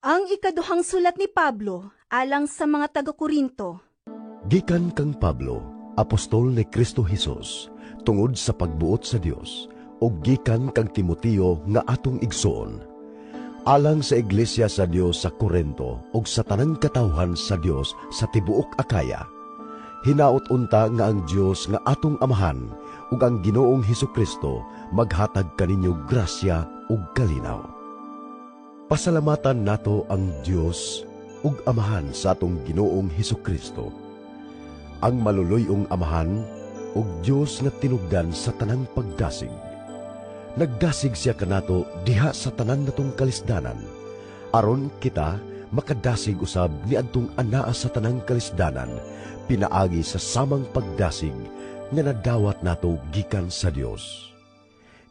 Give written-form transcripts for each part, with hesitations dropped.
Ang ikaduhang sulat ni Pablo alang sa mga taga-Korinto. Gikan kang Pablo, apostol ni Kristo Jesus, tungod sa pagbuot sa Dios, o gikan kang Timoteo nga atong igsoon, alang sa iglesia sa Dios sa Corinto ug sa tanang katawhan sa Dios sa tibuok Akaya. Hinaot unta nga ang Dios nga atong Amahan ug ang Ginoong Hesukristo maghatag kaninyo grasya ug kalinaw. Pasalamatan nato ang Dios ug Amahan sa atong Ginoong Hesukristo, ang maluluyong Amahan ug Dios nga tinugdan sa tanang pagdasig. Nagdasig siya kanato diha sa tanan natong kalisdanan, aron kita makadasig usab niadtong anaa sa tanang kalisdanan, pinaagi sa samang pagdasig nga nadawat nato gikan sa Dios.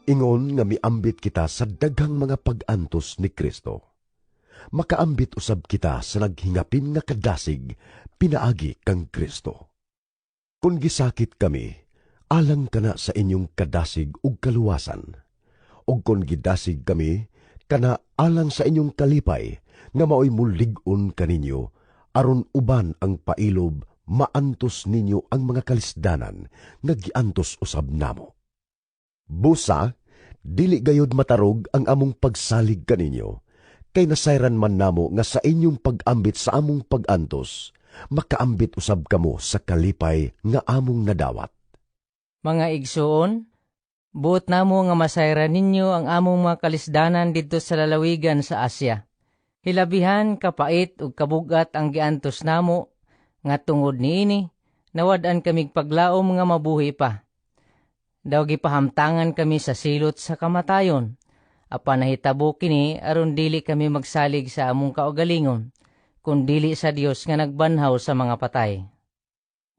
Ingon nga miambit kita sa daghang mga pag-antos ni Kristo. Makaambit usab kita sa naghingapin nga kadasig, pinaagi kang Kristo. Kung gisakit kami, alang kana sa inyong kadasig ug kaluwasan. Ug kung gidasig kami, kana alang sa inyong kalipay, nga maoy mulig-on kaninyo, aron uban ang pailob, maantos ninyo ang mga kalisdanan, nga giantos usab namo. Busa, dili gayud matarog ang among pagsalig kaninyo, kay nasayran man namo nga sa inyong pag-ambit sa among pag-antos, makaambit usab kamo sa kalipay nga among nadawat. Mga igsoon, buot namo nga masayran ninyo ang among mga kalisdanan didto sa lalawigan sa Asya. Hilabihan, kapait ug kabugat ang giantos namo, nga tungod niini, nawad-an kamig paglaom nga mabuhi pa. Daw gipahamtangan kami sa silot sa kamatayon, apan nahitabo kini aron dili kami magsalig sa among kaugalingon, kundili sa Dios nga nagbanhaw sa mga patay.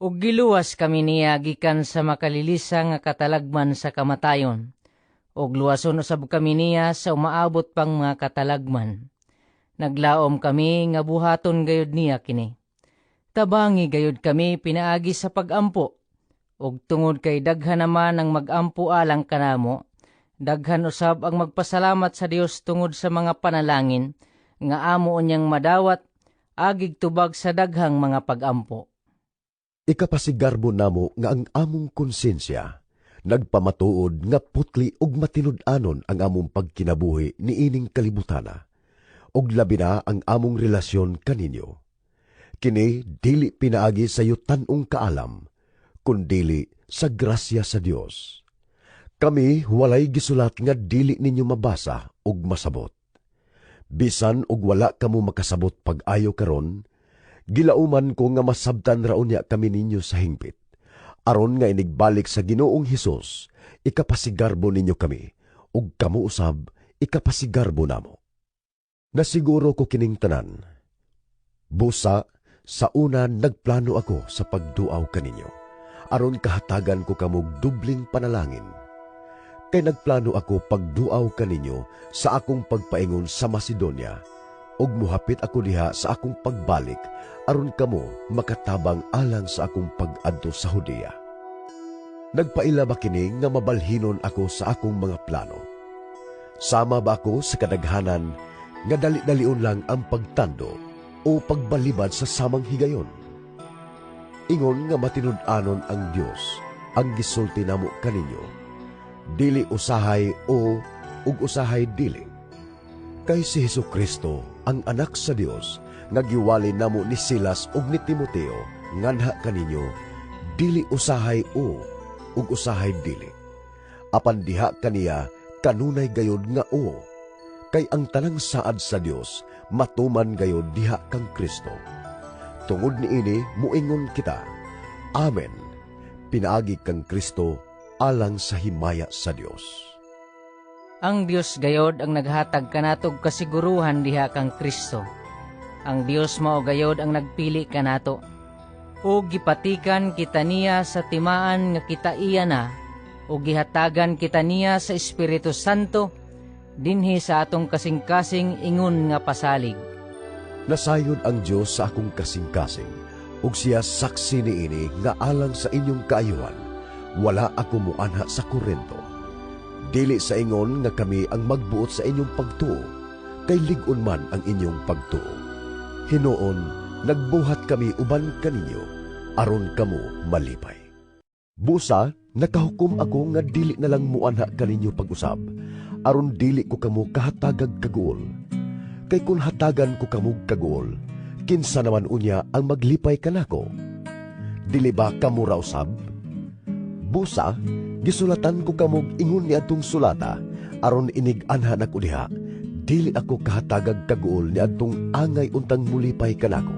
Ug giluwas kami niya gikan sa makalilisa nga katalagman sa kamatayon, ug luwason usab kami niya sa umaabot pang mga katalagman. Naglaom kami nga buhaton gayud niya kini. Tabangi gayud kami pinaagi sa pagampo, ug tungod kay daghan naman ang magampo alang kanamo, daghan usab ang magpasalamat sa Dios tungod sa mga panalangin nga amo unyang madawat agig tubag sa daghang mga pagampo. Ikapasigarbo namo nga ang among konsensya, nagpamatuod nga putli ug matinud-anon ang among pagkinabuhi niining kalibutana, ug labi na ang among relasyon kaninyo. Kini dili pinaagi sa yutan-ong kaalam, kundili sa grasya sa Dios. Kami walay gisulat nga dili ninyo mabasa ug masabot. Bisan og wala kamo makasabot pag-ayo karon, gilauman ko nga masabtan raunya kami ninyo sa hingpit, aron nga inigbalik sa Ginoong Hesus, ikapasigarbo ninyo kami, ug kamo usab ikapasigarbo namo. Nasiguro ko kining tanan. Busa, sa una nagplano ako sa pagduaw kaninyo, aron kahatagan ko kamog dubling panalangin. Kay nagplano ako pagduaw kaninyo sa akong pagpaingon sa Macedonia, ug muhapit ako diha sa akong pagbalik, aron kamo makatabang alang sa akong pag-adto sa Judea. Nagpaila ba kini nga mabalhinon ako sa akong mga plano? Sama ba ako sa kadaghanan nga dali-dalion lang ang pagtando o pagbalibad sa samang higayon? Ingon nga matinud-anon ang Dios ang gisulti namo kaninyo, dili usahay o ug usahay dili. Kay si Hesukristo, ang anak sa Dios, nga giwali namo ni Silas ug ni Timoteo, nganha kaninyo, dili usahay o ug usahay dili. Apan diha kaniya kanunay gayod nga o, kay ang tanang saad sa Dios matuman gayod diha kang Kristo. Tungod niini muingon kita, Amen. Pinaagi kang Kristo alang sa himaya sa Dios. Ang Dios gayod ang naghatag kanatog kasiguruhan diha kang Kristo. Ang Dios mao gayod ang nagpili kanato. O gipatikan kita niya sa timaan nga kita iya na, o gihatagan kita niya sa Espiritu Santo, dinhi sa atong kasing-kasing ingon nga pasalig. Nasayod ang Dios sa akong kasing-kasing, ug siya saksi niini nga alang sa inyong kaayuhan, wala ako muanha sa Corinto. Dili sa ingon nga kami ang magbuot sa inyong pagtuo, kay ligon man ang inyong pagtuo. Hinoon, nagbuhat kami uban kaninyo, aron kamo malipay. Busa, nakahukom ako nga dili na lang muanha kaninyo pag-usab, aron dili ko kamo kahatagag kaguol. Kay kung hatagan ko kamo kaguol, kinsa naman unya ang maglipay kanako? Dili ba kamo ra usab? Busa, gisulatan ko kamog ingon ni adtong sulata, aron inig-anha na ko diha, dili ako kahatagag kaguol ni adtong angay untang mulipay kanako.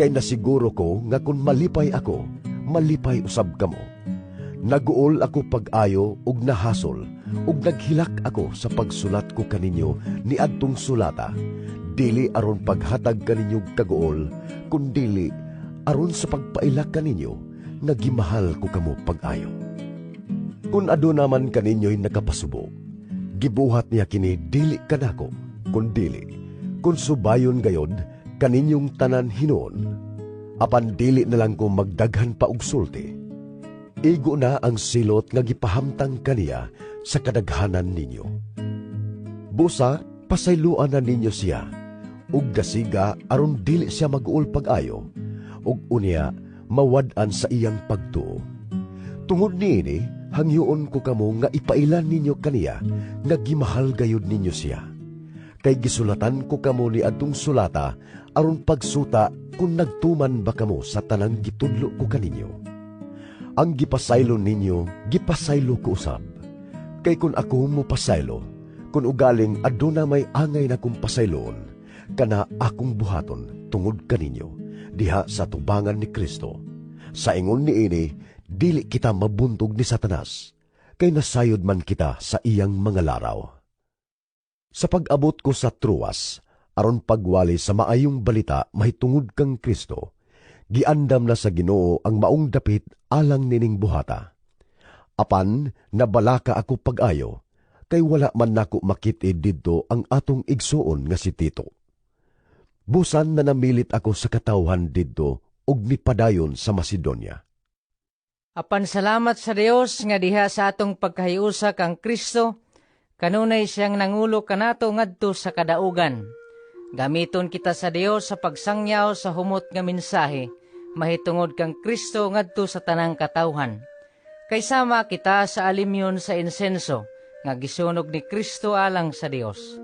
Kay nasiguro ko nga kung malipay ako, malipay usab kamo. Naguol ako pag-ayo ug nahasol, ug naghilak ako sa pagsulat ko kaninyo ni adtong sulata, dili aron paghatag kaninyo kaguol, kundili aron sa pagpailak kaninyo, nagimahal ko kamo pag-ayo. Kung ado naman kaninyo'y nakapasubo, gibuhat niya kini dili kanako, kundili, kung subayon gayod, kaninyong tanan hinoon, apan dili na lang ko magdaghan pa og sulti. Igo na ang silot nga gipahamtang kaniya sa kadaghanan ninyo. Busa, pasayloan na ninyo siya, ug gasiga aron dili siya mag-uol pag-ayo, ug unya mawad-an sa iyang pagtuo. Tungod niini, hangyoon ko kamo nga ipailan ninyo kaniya, nga gimahal gayud ninyo siya. Kay gisulatan ko kamo ni adtong sulata, aron pagsuta kung nagtuman ba kamo sa tanang gitudlo ko kaninyo. Ang gipasaylo ninyo, gipasaylo ko usab. Kay kung ako mo pasaylo, kung ugaling aduna may angay na kong pasayloon, kana akong buhaton tungod kaninyo, diha sa tubangan ni Kristo. Sa ingon niini, dili kita mabuntog ni Satanas, kay nasayod man kita sa iyang mga laraw. Sa pag-abot ko sa Troas, aron pagwali sa maayong balita mahitungod kang Kristo, giandam na sa Ginoo ang maong dapit alang nining buhata. Apan, nabalaka ako pag-ayo, kay wala man nako makit-id didto ang atong igsuon nga si Tito. Busan na namilit ako sa katawhan didto ug mipadayon sa Macedonia. Apan salamat sa Dios nga diha sa atong pagkahiusa kang Kristo, kanunay siyang nangulo kanato ngadto sa kadaugan. Gamiton kita sa Dios sa pagsangyaw sa humot nga mensahe, mahitungod kang Kristo ngadto sa tanang katawhan. Kay sama kita sa alimyon sa insenso, nga gisunog ni Kristo alang sa Dios.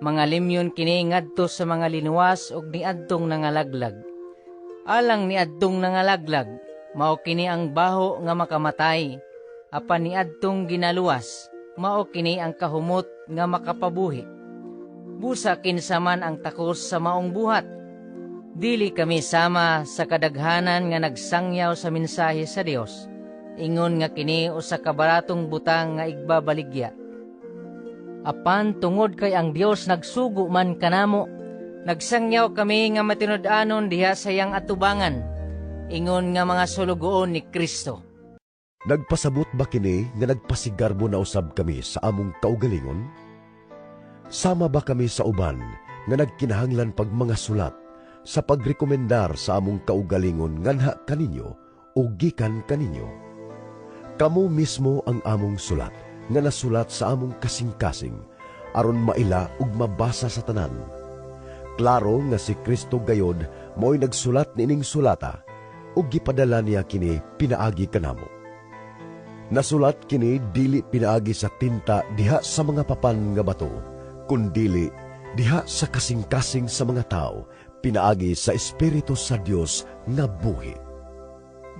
Mga limyon kini ngadto sa mga linuwas ug niadtong nangalaglag. Alang niadtong nangalaglag, mao kini ang baho nga makamatay. Apan niadtong ginaluwas, mao kini ang kahumot nga makapabuhi. Busa kinsa man ang takos sa maong buhat. Dili kami sama sa kadaghanan nga nagsangyaw sa mensahe sa Dios. Ingon nga kini usa ka baratong butang nga igbabaligya. Apan tungod kay ang Dios nagsugo man kanamo, nagsangyaw kami nga matinud-anon diha sa iyang atubangan, ingon nga mga sulugoon ni Kristo. Nagpasabot ba kini nga nagpasigarbo na usab kami sa among kaugalingon? Sama ba kami sa uban nga nagkinahanglan pag mga sulat sa pagrekomendar sa among kaugalingon nganha kaninyo o gikan kaninyo? Kamo mismo ang among sulat nga nasulat sa among kasing-kasing aron maila ug mabasa sa tanan. Klaro nga si Kristo gayod mo'y nagsulat nining sulata ug gipadala niya kini pinaagi kanamo. Nasulat kini dili pinaagi sa tinta diha sa mga papan nga bato, kundili diha sa kasing-kasing sa mga tao, pinaagi sa Espiritu sa Dios nga buhi.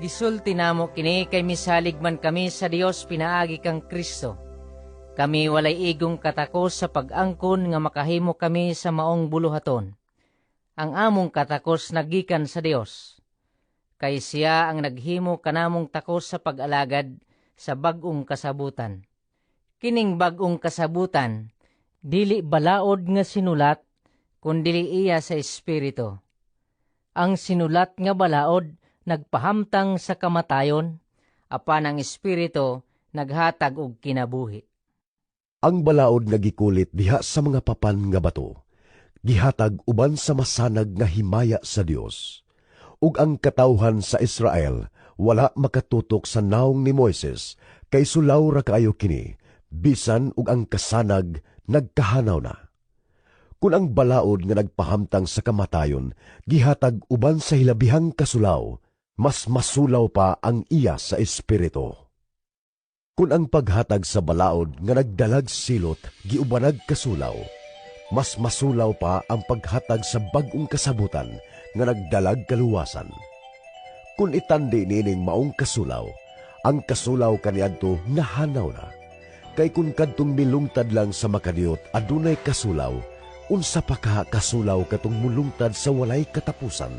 Gisulti namo kini kay misalig man kami sa Dios pinaagi kang Kristo. Kami walay igong katakos sa pag-angkon nga makahimo kami sa maong buluhaton. Ang among katakos nagikan sa Dios. Kay siya ang naghimo kanamong takos sa pag-alagad sa bag-ong kasabutan. Kining bag-ong kasabutan, dili balaod nga sinulat, kundili iya sa Espiritu. Ang sinulat nga balaod, nagpahamtang sa kamatayon, apan ang Espiritu naghatag og kinabuhi. Ang balaod nga gikulit diha sa mga papan nga bato, gihatag uban sa masanag nga himaya sa Dios. Ug ang katawhan sa Israel wala makatutok sa naong ni Moises, kay sulaw ra kaayo kini, bisan ug ang kasanag nagkahanaw na. Kung ang balaod nga nagpahamtang sa kamatayon, gihatag uban sa hilabihang kasulaw, mas masulaw pa ang iya sa espiritu. Kung ang paghatag sa balaod nga nagdalag silot, giubanag kasulaw, mas masulaw pa ang paghatag sa bagong kasabutan nga nagdalag kaluwasan. Kung itandi nining maong kasulaw, ang kasulaw kaniadto nahanaw na. Kay kung kadtong milungtad lang sa makadiyot adunay kasulaw, unsa pa ka kasulaw katong mulungtad sa walay katapusan.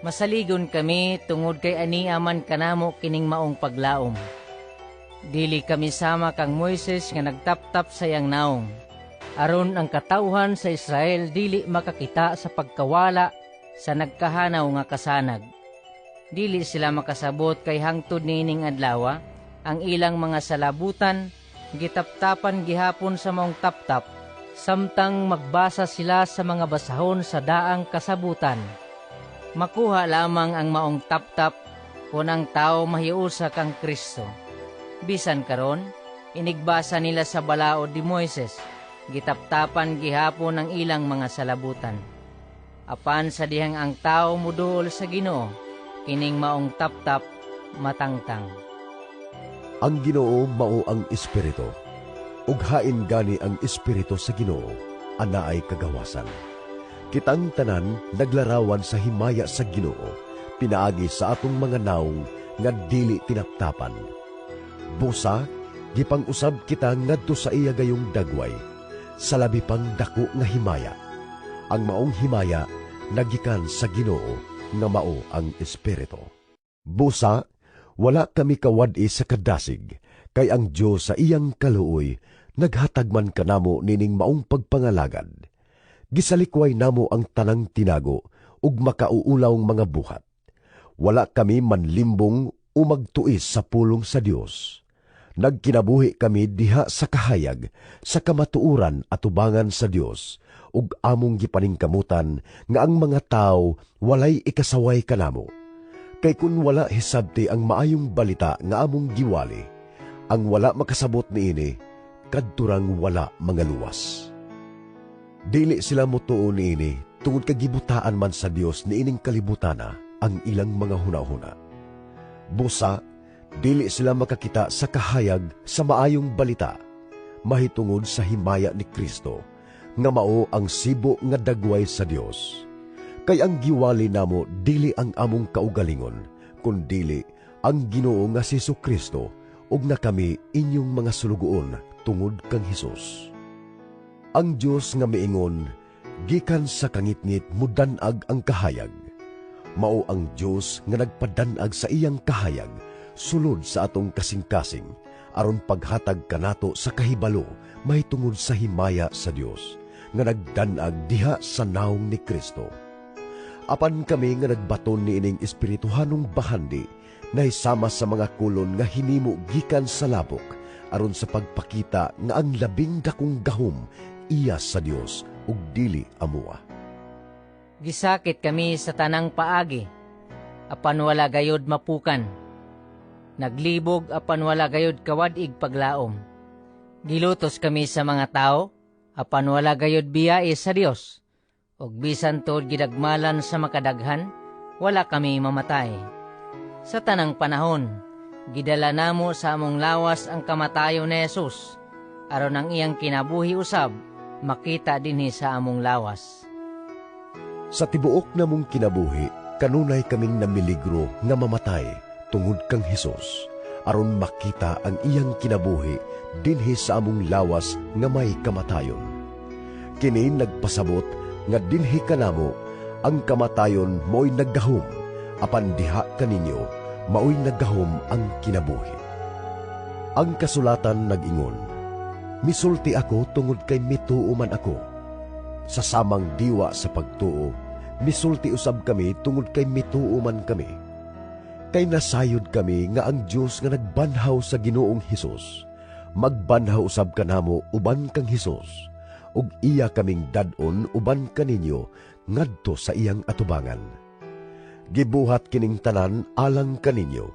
Masaligon kami tungod kay aniaman kanamo kining maong paglaom. Dili kami sama kang Moises nga nagtaptap sa iyang naong. Aron ang katawhan sa Israel dili makakita sa pagkawala sa nagkahanaw nga kasanag. Dili sila makasabot kay hangtod nining adlaw ang ilang mga salabutan gitaptapan gihapon sa maong taptap samtang magbasa sila sa mga basahon sa daang kasabutan. Makuha lamang ang maong taptap kung ang tao mahiusa kang Kristo. Bisan karon, inigbasa nila sa balaod ni Moises, gitaptapan gihapon ang ilang mga salabutan. Apan sa dihang ang tao muduol sa Ginoo, kining maong taptap matangtang. Ang Ginoo mao ang espiritu, ug hain gani ang espiritu sa Ginoo, anaay kagawasan. Kitang tanan naglarawan sa himaya sa Ginoo, pinaagi sa atong mga naong nga dili tinaptapan. Busa, gipang-usab kita ngadto sa iya gayong dagway, sa labi pang dako nga himaya. Ang maong himaya nagikan sa Ginoo nga mao ang espiritu. Busa, wala kami kawad-i sa kadasig, kay ang Dios sa iyang kaluoy naghatag man kanamo nining maong pagpangalagad. Gisalikway namo ang tanang tinago ug makauulawng mga buhat. Wala kami manlimbong o magtuis sa pulong sa Dios. Nagkinabuhi kami diha sa kahayag, sa kamatuuran at ubangan sa Dios, ug among gipaningkamutan nga ang mga tao walay ikasaway kanamo. Kay kun wala hisabti ang maayong balita nga among giwali, ang wala makasabot niini, kadturang wala mga luwas. Dili sila motuo niini, tungod kagibutaan man sa Dios niining kalibutana ang ilang mga hunahuna. Busa, dili sila makakita sa kahayag sa maayong balita, mahitungod sa himaya ni Kristo, nga mao ang sibo nga dagway sa Dios. Kay ang giwali namo dili ang among kaugalingon, kundili ang Ginoo nga si Jesu-Kristo, ug na kami inyong mga sulugoon tungod kang Hesus. Ang Dios nga miingon, gikan sa kangitngit mudanag ang kahayag. Mao ang Dios nga nagpadanag sa iyang kahayag, sulod sa atong kasing-kasing, aron paghatag kanato sa kahibalo mahitungod sa himaya sa Dios, nga nagdanag diha sa naong ni Kristo. Apan kami nga nagbaton niining espirituhanong bahandi, nahisama sa mga kulon nga hinimo gikan sa labok, aron sa pagpakita nga ang labing dakong gahom iya sa Dios ug dili amua. Gisakit kami sa tanang paagi, apan wala gayod mapukan. Naglibog apan wala gayod kawadig paglaom. Gilutos kami sa mga tao, apan wala gayod biyae sa Dios. Og bisan tod gidagmalan sa makadaghan, wala kami mamatay. Sa tanang panahon, gidala namo sa among lawas ang kamatayon ni Jesus, aron ang iyang kinabuhi usab, makita dinhi sa among lawas. Sa tibuok namong kinabuhi, kanunay kaming namiligro nga mamatay tungod kang Hesus, aron makita ang iyang kinabuhi dinhi sa among lawas nga may kamatayon. Kini nagpasabot nga dinhi kanamo ang kamatayon mo'y naggahom, apan diha kaninyo mao'y naggahom ang kinabuhi. Ang kasulatan nag-ingon, misulti ako tungod kay mituo man ako. Sa samang diwa sa pagtuo, misulti usab kami tungod kay mituo man kami. Kay nasayod kami nga ang Dios nga nagbanhaw sa Ginoong Hesus, magbanhaw usab kanamo uban kang Hesus, ug iya kaming dadon uban kaninyo ngadto sa iyang atubangan. Gibuhat kining tanan alang kaninyo,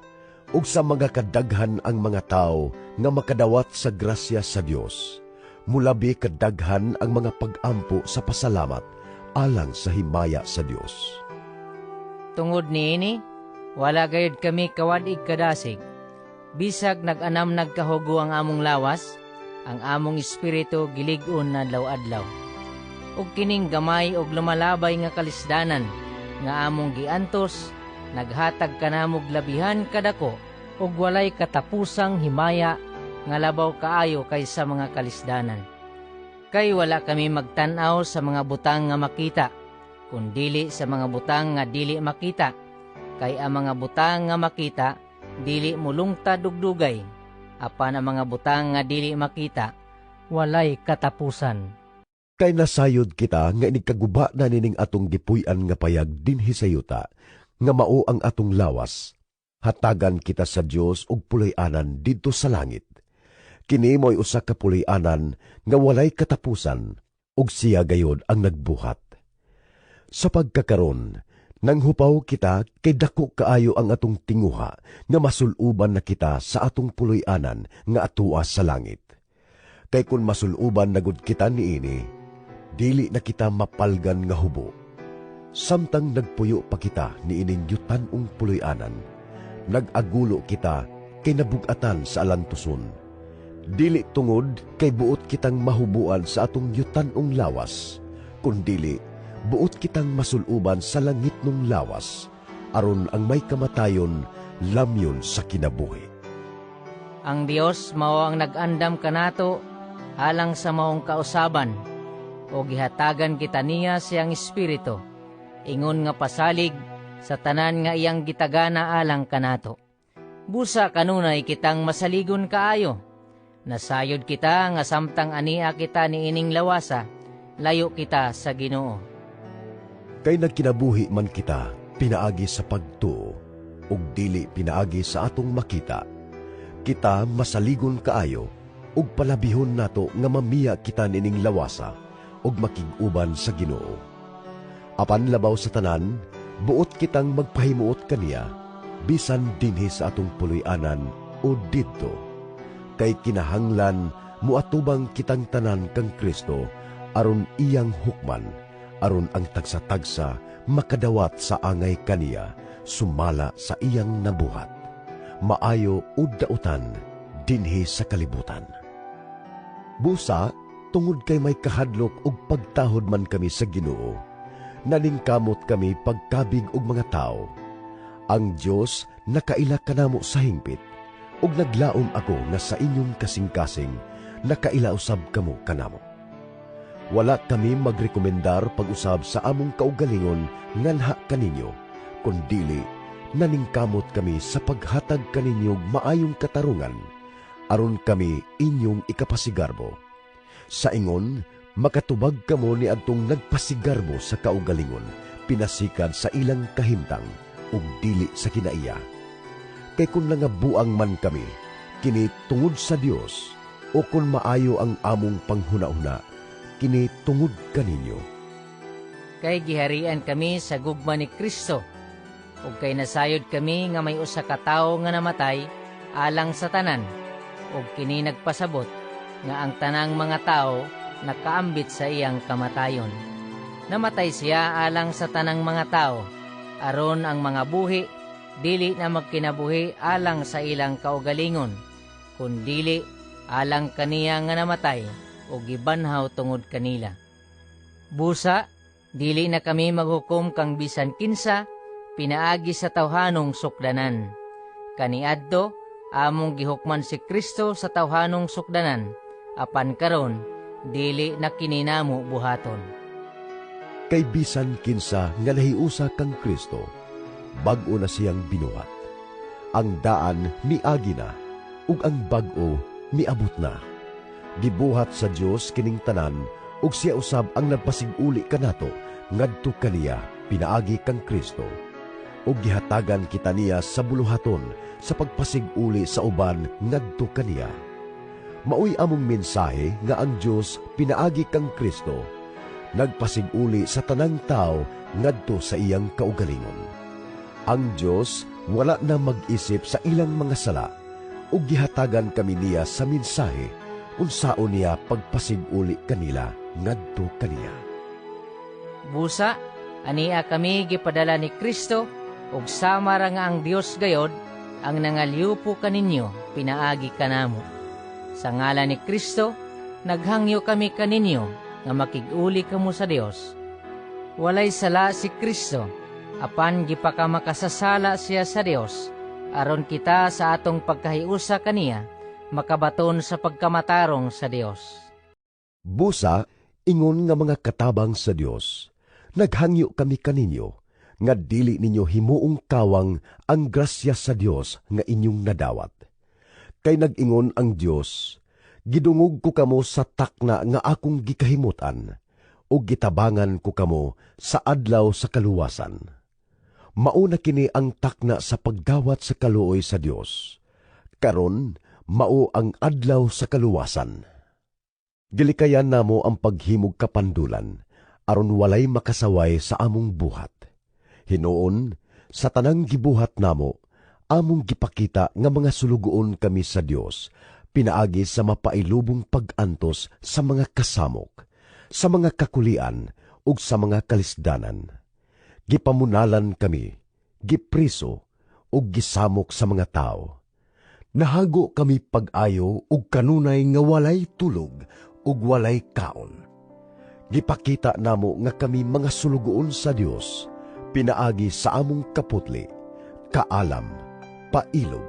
ug sa mga kadaghan ang mga tao nga makadawat sa grasya sa Dios, mulabi kadaghan ang mga pag-ampo sa pasalamat alang sa himaya sa Dios. Tungod niini, wala gayud kami kawadig kadasig. Bisag nag-anam nagkahugo ang among lawas, ang among espiritu gilig-on na adlaw-adlaw. Ug kining gamay og lumalabay nga kalisdanan nga among giantos, naghatag kanamog labihan kadako ug walay katapusang himaya nga labaw kaayo kaysa mga kalisdanan. Kay wala kami magtan-aw sa mga butang nga makita, kundili sa mga butang nga dili makita. Kay ang mga butang nga makita, dili mulungtad ug dugay. Apan ang mga butang nga dili makita, walay katapusan. Kay nasayod kita nga inigkaguba na nining atong gipuy-an nga payag dinhi sa yuta, nga mao ang atong lawas. Hatagan kita sa Dios og pulay-anan didto sa langit. Kini mo'y usa ka pulay-anan nga walay katapusan, ug siya gayod ang nagbuhat. Sa pagkakaron, nanghupaw kita kay dako kaayo ang atong tinguha nga masuluban na kita sa atong puloy-anan nga atua sa langit. Kay kun masuluban na gud kita niini, dili na kita mapalgan nga hubo. Samtang nagpuyo pa kita niining yutan-ong puloy-anan, nag-agulo kita kay nabugatan sa alantuson. Dili tungod kay buot kitang mahubuan sa atong yutan-ong lawas, kundili buot kitang masuluban sa langit nung lawas, aron ang may kamatayon lamyon sa kinabuhi. Ang Dios mao ang nag-andam kanato alang sa maong kausaban, o gihatagan kita niya siyang espiritu, ingon nga pasalig sa tanan nga iyang gitagana alang kanato. Busa kanunay kitang masaligon kaayo. Nasayod kita nga samtang ania kita niining lawasa, layo kita sa Ginoo. Kay nagkinabuhi man kita, pinaagi sa pagtuo, ug dili pinaagi sa atong makita. Kita masaligon kaayo, ug palabihon nato nga mamiya kita nining lawasa, ug makig-uban sa Ginoo. Apan labaw sa tanan, buot kitang magpahimuot kaniya, bisan dinhi sa atong puloy-anan o didto. Kay kinahanglan muatubang kitang tanan kang Kristo, aron iyang hukman, aron ang tagsa-tagsa makadawat sa angay kaniya, sumala sa iyang nabuhat. Maayo ud dautan dinhi sa kalibutan. Busa, tungod kay may kahadlok ug pagtahod man kami sa Ginoo, nalingkamot kami pagkabig og mga tao. Ang Dios nakaila kanamo sa hingpit, ug naglaom ako nga sa inyong kasing-kasing nakaila usab kamo kanamo. Wala kami magrekomendar pag-usab sa among kaugalingon nganha kaninyo, kundili naningkamot kami sa paghatag kaninyong maayong katarungan, aron kami inyong ikapasigarbo. Sa ingon, makatubag kamo ni adtong nagpasigarbo sa kaugalingon, pinasikad sa ilang kahimtang, ug dili sa kinaiya. Kay kung nangabuang man kami, kini tungod sa Dios, o kung maayo ang among panghuna-una, kini tungod kaninyo. Kay giharian kami sa gugma ni Kristo, ug kay nasayod kami nga may usa ka tawo nga namatay alang sa tanan, ug kini nagpasabot nga ang tanang mga tao nakaambit sa iyang kamatayon. Namatay siya alang sa tanang mga tao, aron ang mga buhi dili na magkinabuhi alang sa ilang kaugalingon, kundili alang kaniya nga namatay o gibanhaw tungod kanila. Busa, dili na kami maghukom kang bisan kinsa pinaagi sa tawhanong sukdanan. Kaniadto, among gihukman si Kristo sa tawhanong sukdanan, apan karon dili na kininamo buhaton. Kay bisan kinsa nga nahiusa kang Kristo, bag-o na siyang binuhat. Ang daan miagi na, ug ang bag-o miabot na. Gibuhat sa Dios kining tanan, ug siya usab ang nagpasiguli kanato ngadto kaniya pinaagi kang Kristo. Ug gihatagan kita niya sa buluhaton sa pagpasiguli sa uban ngadto kaniya. Maoy among mensahe nga ang Dios pinaagi kang Kristo, nagpasiguli sa tanang tao ngadto sa iyang kaugalingon. Ang Diyos wala na mag-isip sa ilang mga sala, ug gihatagan kami niya sa mensahe unsaon niya pagpasiguli kanila ngadto kaniya. Busa, ania kami gipadala ni Kristo, ug sama ra nga ang Dios gayod, ang nangalyupo kaninyo, pinaagi kanamo. Sa ngalan ni Kristo, naghangyo kami kaninyo, nga makig-uli kamo sa Dios. Walay sala si Kristo, apan gipaka makasasala siya sa Dios, aron kita sa atong pagkahiusa kaniya, makabaton sa pagkamatarong sa Dios. Busa, ingon nga mga katabang sa Dios, naghangyo kami kaninyo, nga dili ninyo himuong kawang ang grasya sa Dios nga inyong nadawat. Kay nag-ingon ang Dios, gidungog ko kamo sa takna nga akong gikahimutan, o gitabangan ko kamo sa adlaw sa kaluwasan. Mauna kini ang takna sa pagdawat sa kaluoy sa Dios. Karon, mao ang adlaw sa kaluwasan. Gilikayan namo ang paghimog kapandulan, aron walay makasaway sa among buhat. Hinuon, sa tanang gibuhat namo, among gipakita nga mga sulugoon kami sa Dios, pinaagi sa mapailubong pag-antos sa mga kasamok, sa mga kakulian, ug sa mga kalisdanan. Gipamunalan kami, gipriso, ug gisamok sa mga tao. Nahago kami pag-ayo ug kanunay nga walay tulog ug walay kaon. Gipakita namo nga kami mga sulugoon sa Dios, pinaagi sa among kaputli, kaalam, pailog,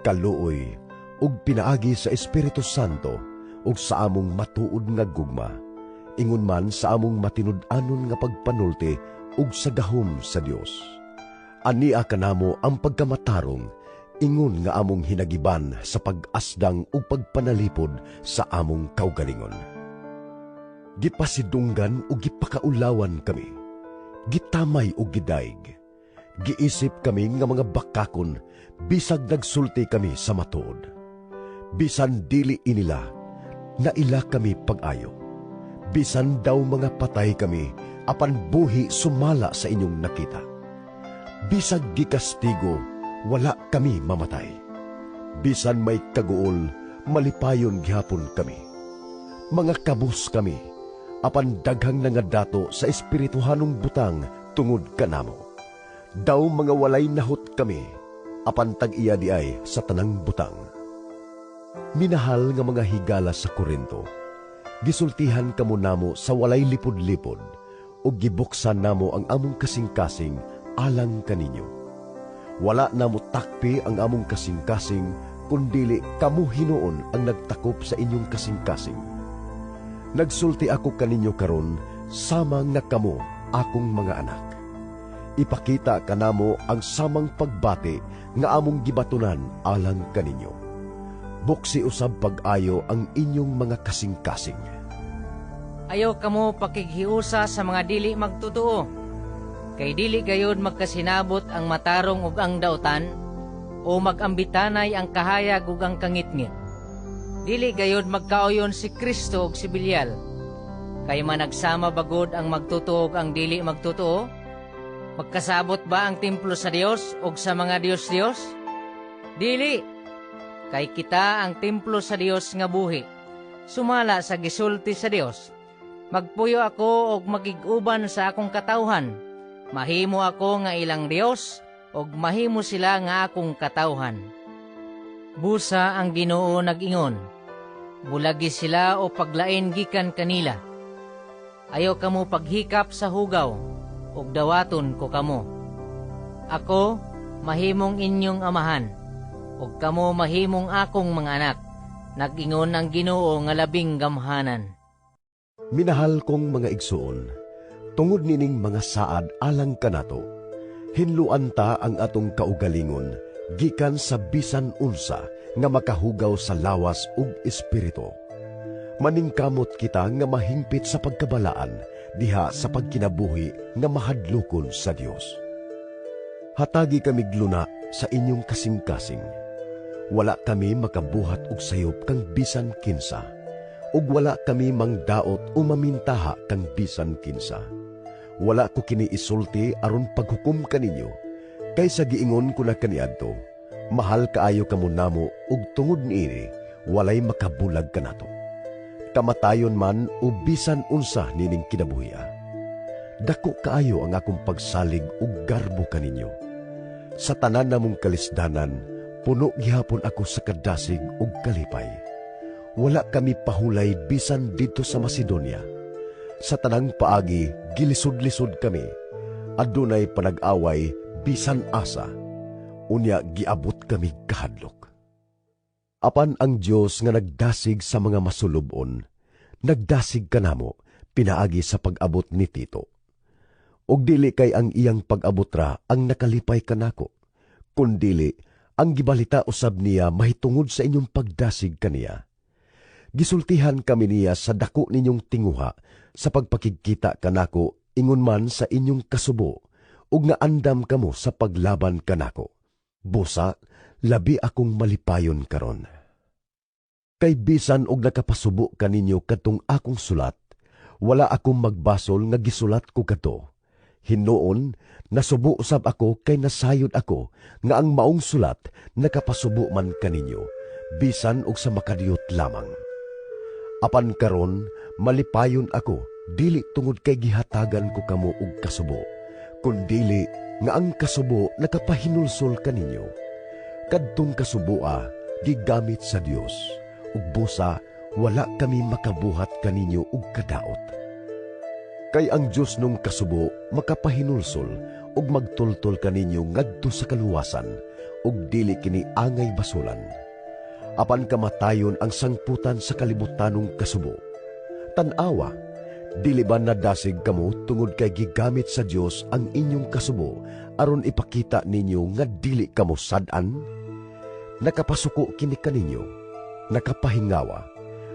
kaluoy, ug pinaagi sa Espiritu Santo ug sa among matuod nga gugma, ingon man sa among matinud-anon nga pagpanulti ug sa gahom sa Dios. Ania kanamo ang pagkamatarong, ingon nga among hinagiban sa pag-asdang ug pagpanalipod sa among kaugalingon. Gipasidunggan ug gipakaulawan kami, gitamay ug gidaig. Giisip kami nga mga bakakon, bisag nagsulti kami sa matuod. Bisan dili inila, naila kami pag-ayo. Bisan daw mga patay kami, apan buhi sumala sa inyong nakita. Bisag gikastigo, wala kami mamatay. Bisan may kaguol, malipayon gihapon kami. Mga kabus kami, apan daghang nangadato sa espirituhanong butang tungod kanamo. Daw mga walay nahot kami, apan tag-iya di ay sa tanang butang. Minahal nga mga higala sa Korinto, gisultihan kamo namo sa walay lipod-lipod, ug gibuksan namo ang among kasing-kasing alang kaninyo. Wala namo takpi ang among kasing-kasing, kundili kamo hinuon ang nagtakop sa inyong kasing-kasing. Nagsulti ako kaninyo karon, sama nga kamo akong mga anak. Ipakita kanamo ang samang pagbati nga among gibatunan alang kaninyo. Buksi usab pag-ayo ang inyong mga kasing-kasing. Ayaw kamo pakighiusa sa mga dili magtotoo. Kay dili gayud magkasinabot ang matarong ug ang dautan, o magambitanay ang kahayag ug ang kangitngit. Dili gayud magkaoyon si Kristo ug si Belial. Kay managsama bagod ang magtotoo ug ang dili magtotoo? Magkasabot ba ang templo sa Dios ug sa mga Dios-Dios? Dili. Kay kita ang templo sa Dios nga buhi. Sumala sa gisulti sa Dios. Magpuyo ako og magig-uban sa akong katawhan. Mahimo ako nga ilang Dios og mahimo sila nga akong katawhan. Busa ang Ginoo nag-ingon, bulagi sila o paglain gikan kanila. Ayaw kamo paghikap sa hugaw, ug dawaton ko kamo. Ako, mahimong inyong amahan, ug kamo mahimong akong mga anak. Nag-ingon ang Ginoo nga labing gamhanan. Minahal kong mga igsuon, tungod nining mga saad alang kanato, hinluan ta ang atong kaugalingon, gikan sa bisan unsa nga makahugaw sa lawas ug espiritu. Maningkamot kita nga mahimpit sa pagkabalaan diha sa pagkinabuhi nga mahadlokon sa Dios. Hatagi kami gluna sa inyong kasing-kasing. Wala kami makabuhat og sayop kang bisan kinsa, ug wala kami mangdaot o mamintaha kang bisan kinsa. Wala ko kini isulti aron paghukom kaninyo, kaysa giingon ko na kaniadto, mahal kaayo kamo namo ug tungod niini walay makabulag kanato. Kamatayon man o bisan unsa nining kinabuhi. Dako kaayo ang akong pagsalig ug garbo kaninyo. Sa tanan namong kalisdanan, puno gihapon ako sa kadasig ug kalipay. Wala kami pahulay bisan dito sa Macedonia. Sa tanang paagi, gilisod-lisod kami. Adunay panag-away bisan asa. Unya giabot kami kahadlok. Apan ang Dios nga nagdasig sa mga masulubon, nagdasig kanamo pinaagi sa pag-abot ni Tito. Og dili kay ang iyang pag-abot ra ang nakalipay kanako, kundili ang gibalita usab niya mahitungod sa inyong pagdasig kaniya. Gisultihan kami niya sa dako ninyong tinguha sa pagpakigkita kanako ingon man sa inyong kasubo ug nga andam kamo sa paglaban kanako. Busa, labi akong malipayon karon. Kay bisan og nakapasubo kaninyo kadtong akong sulat, wala akong magbasol nga gisulat ko kadto. Hinuon, nasubo usab ako kay nasayod ako nga ang maong sulat nakapasubo man kaninyo, bisan og sa makadiyot lamang. Apan karon, malipayon ako, dili tungod kay gihatagan ko kamo og kasubo, kundili nga ang kasubo nakapahinulsol kaninyo. Kadtong kasuboa, gigamit sa Dios, ug busa wala kami makabuhat kaninyo og kadaot. Kay ang Dios nung kasubo makapahinulsol ug magtultol kaninyo ngadto sa kaluwasan ug dili kini angay basulan. Apan kamatayon ang sangputan sa kalibutanong kasubo. Tan-awa, dili ba nadasig kamo tungod kay gigamit sa Dios ang inyong kasubo aron ipakita ninyo nga dili kamo sad-an? Nakapasuko kini kaninyo, nakapahingawa,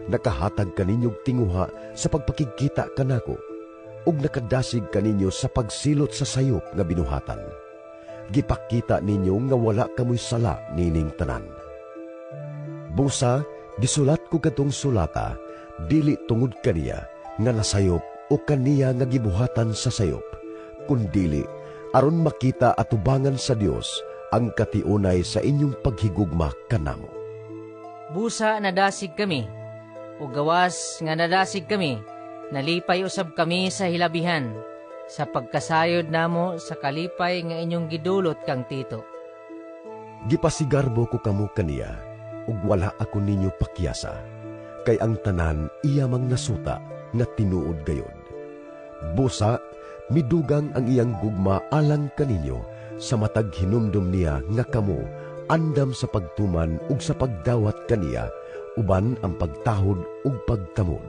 nakahatag kaninyong tinguha sa pagpakigkita kanako, ug nakadasig kaninyo sa pagsilot sa sayop nga binuhatan. Gipakita ninyo nga wala kamoy sala nining tanan. Busa, gisulat ko katong sulata, dili tungod kaniya nga nasayop o kaniya nga gibuhatan sa sayop, kundili aron makita atubangan sa Dios ang katiunay sa inyong paghigugma kanamo. Busa nadasig kami, o gawas nga nadasig kami, nalipay usab kami sa hilabihan, sa pagkasayod namo sa kalipay nga inyong gidulot kang Tito. Gipasigarbo ko kamo kaniya, ug wala ako ninyo pakyasa, kay ang tanan iya mang nasuta nga tinuod gayod. Busa, midugang ang iyang gugma alang kaninyo sa matag hinumdum niya nga kamo andam sa pagtuman ug sa pagdawat kaniya uban ang pagtahod ug pagkamod.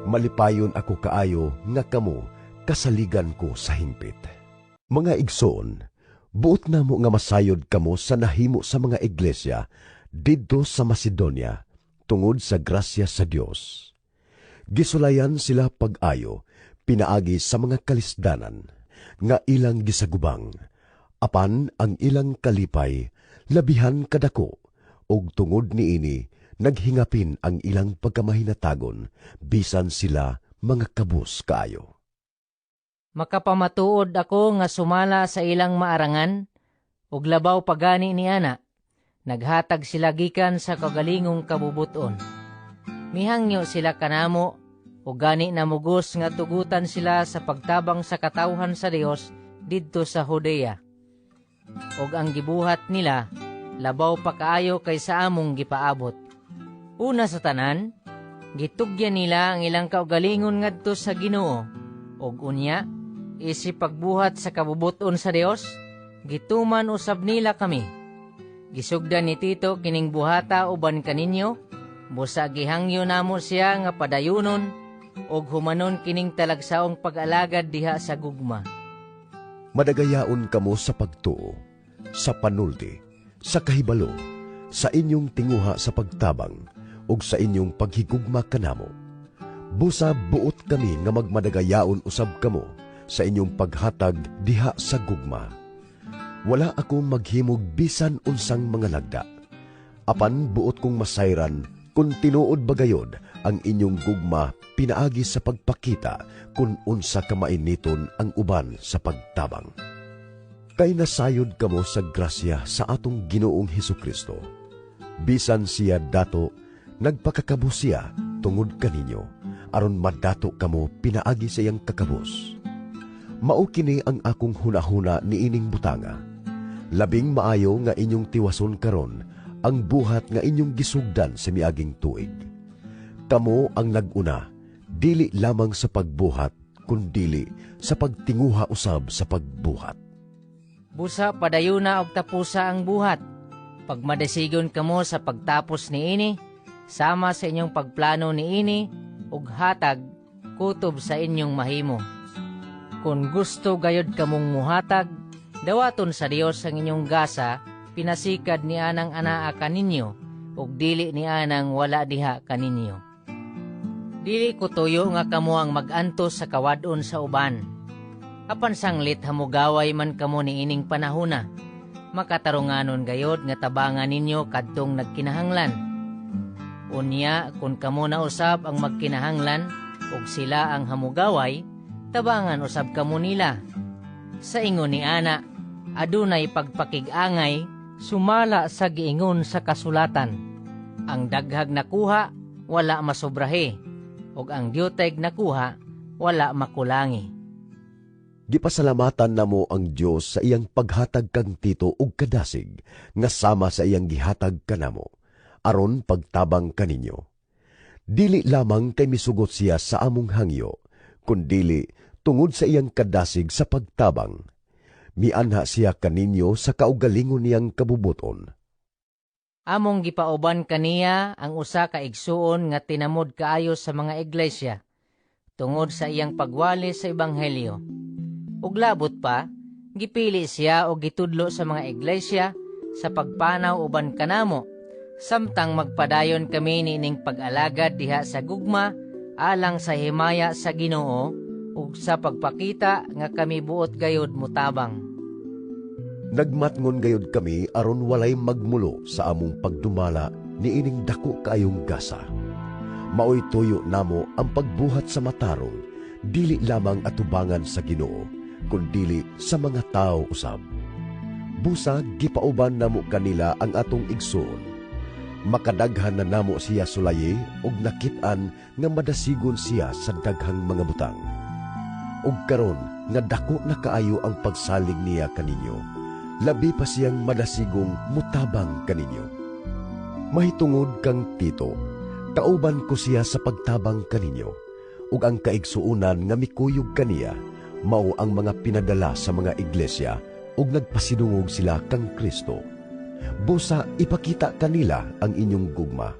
Malipayon ako kaayo nga kamo kasaligan ko sa hingpit. Mga igsoon, buot namo nga masayod kamo sa nahimo sa mga iglesia didto sa Macedonia tungod sa grasya sa Dios. Gisulayan sila pag-ayo pinaagi sa mga kalisdanan nga ilang gisagubang, apan ang ilang kalipay labihan kadako, og tungod niini naghingapin ang ilang pagkamahinatagon bisan sila mga kabus kaayo. Makapamatuod ako nga sumala sa ilang maarangan, ug labaw pagani ni ana, naghatag sila gikan sa kagalingong kabubuton. Mihangyo sila kanamo, ug gani namugos nga tugutan sila sa pagtabang sa katawhan sa Dios didto sa Judea. Og ang gibuhat nila, labaw pa kaayo kaysa among gipaabot. Una sa tanan, gitugyan nila ang ilang kaugalingon ngadto sa Ginoo, og unya, isip pagbuhat sa kabubuton sa Dios, gituman usab nila kami. Gisugdan ni Tito kining buhata uban kaninyo, busa gihangyo namo siya nga padayunon, og humanon kining talagsaong pag-alagad diha sa gugma. Madagayaon kamo sa pagtuo, sa panulti, sa kahibalo, sa inyong tinguha sa pagtabang, ug sa inyong paghigugma kanamo. Busa buot kami nga magmadagayaon usab kamo sa inyong paghatag diha sa gugma. Wala akong maghimog bisan unsang mga lagda. Apan buot kong masayran kung tinuod bagayod ang inyong gugma pinaagi sa pagpakita kung unsa kamainiton ang uban sa pagtabang. Kay nasayod kamo sa grasya sa atong Ginoong Hesukristo. Bisan siya dato, nagpakakabus siya tungod kaninyo, aron madato kamo pinaagi sa iyang kakabus. Mao kini ang akong hunahuna niining butanga. Labing maayo nga inyong tiwason karon ang buhat nga inyong gisugdan sa miaging tuig. Kamo ang naguna, dili lamang sa pagbuhat, kundili sa pagtinguha usab sa pagbuhat. Busa padayuna og tapusa ang buhat. Pag madasigon kamo sa pagtapos niini, sama sa inyong pagplano niini, ug hatag kutob sa inyong mahimo. Kung gusto gayod kamong muhatag, dawaton sa Dios ang inyong gasa, pinasikad ni anang anaa kaninyo, ug dili ni anang wala diha kaninyo. Dili ko tuyo nga kamo ang mag-antos sa kawadon sa uban. Apan sanglit hamugaway man kamo ni ining panahona, makatarunganon gayod nga tabangan ninyo kadtong nagkinahanglan. Unya, kung kamo na usab ang magkinahanglan, ug sila ang hamugaway, tabangan usab kamo nila. Sa ingon ni ana, adunay pagpakig-angay, sumala sa giingon sa kasulatan. Ang daghag nakuha, wala masobrahe, ug ang diuteg nakuha, wala makulangi. Gipasalamatan namo ang Dios sa iyang paghatag kang Tito ug kadasig, nga sama sa iyang gihatag kanamo, aron pagtabang kaninyo. Dili lamang kay misugot siya sa among hangyo, kundili tungod sa iyang kadasig sa pagtabang. Mianha siya kaninyo sa kaugalingon niyang kabubuton. Among gipauban kaniya ang usa ka igsuon nga tinamod kaayo sa mga iglesia, tungod sa iyang pagwali sa ebanghelyo. Ug labot pa, gipili siya og gitudlo sa mga iglesia sa pagpanaw uban kanamo, samtang magpadayon kami niining pag-alagad diha sa gugma alang sa himaya sa Ginoo ug sa pagpakita nga kami buot gayod mutabang. Nagmatngon gayod kami aron walay magmulo sa among pagdumala niining dako kaayong gasa. Maoy tuyo namo ang pagbuhat sa matarong, dili lamang atubangan sa Ginoo, kundili sa mga tao usab. Busa gipauban namo kanila ang atong igsoon. Makadaghan na namo siya sulaye ug nakit-an nga madasigon siya sa daghang mga butang. Ug karon nga dako na kaayo ang pagsalig niya kaninyo, labi pa siyang madasigong mutabang kaninyo. Mahitungod kang Tito, kauban ko siya sa pagtabang kaninyo, ug ang kaigsuunan nga mikuyog kaniya, mao ang mga pinadala sa mga iglesia, ug nagpasidungog sila kang Kristo. Busa ipakita kanila ang inyong gugma,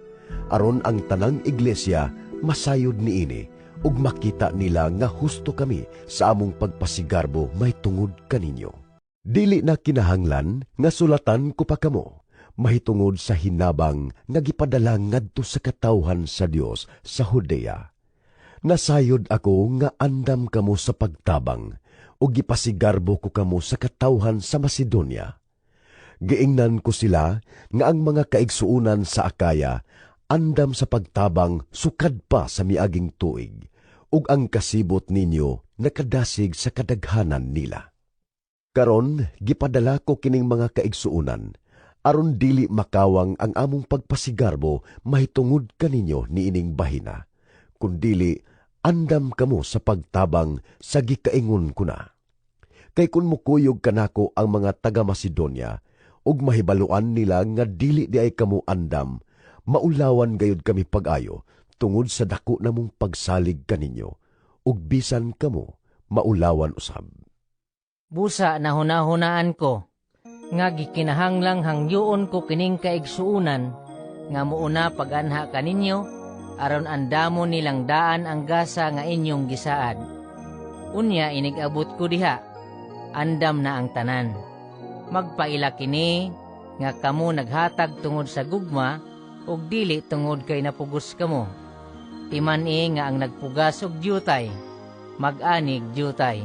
aron ang tanang iglesia masayod niini, ug makita nila nga husto kami sa among pagpasigarbo mahitungod kaninyo. Dili na kinahanglan nga sulatan ko pa kamo, mahitungod sa hinabang nga gipadala ngadto sa katawhan sa Dios sa Judea. Nasayod ako nga andam kamo sa pagtabang, ug gipasigarbo ko kamo sa katawhan sa Macedonia. Giingnan ko sila nga ang mga kaigsuunan sa Akaya andam sa pagtabang sukad pa sa miaging tuig, ug ang kasibot ninyo nakadasig sa kadaghanan nila. Karon gipadala ko kining mga kaigsuunan, aron dili makawang ang among pagpasigarbo mahitungod kaninyo niining bahina, kundili andam kamo sa pagtabang sa gikaingon ko na. Kay kun mukuyog kanako ang mga taga-Macedonia, ug mahibaluan nila nga dili di ay kamo andam, maulawan gayud kami pag-ayo tungod sa dako namong pagsalig kaninyo, ug bisan kamo maulawan usab. Busa nahuna-hunaan ko, nga gikinahanglang hangyoon ko kining kaigsuunan, nga muuna pag-anha kaninyo, aron andamon nilang daan ang gasa nga inyong gisaad. Unya inigabot ko diha, andam na ang tanan. Magpaila kini, nga kamo naghatag tungod sa gugma, ug dili tungod kay napugos kamo. Timan nga ang nagpugas og diyutay, mag-anig diyutay.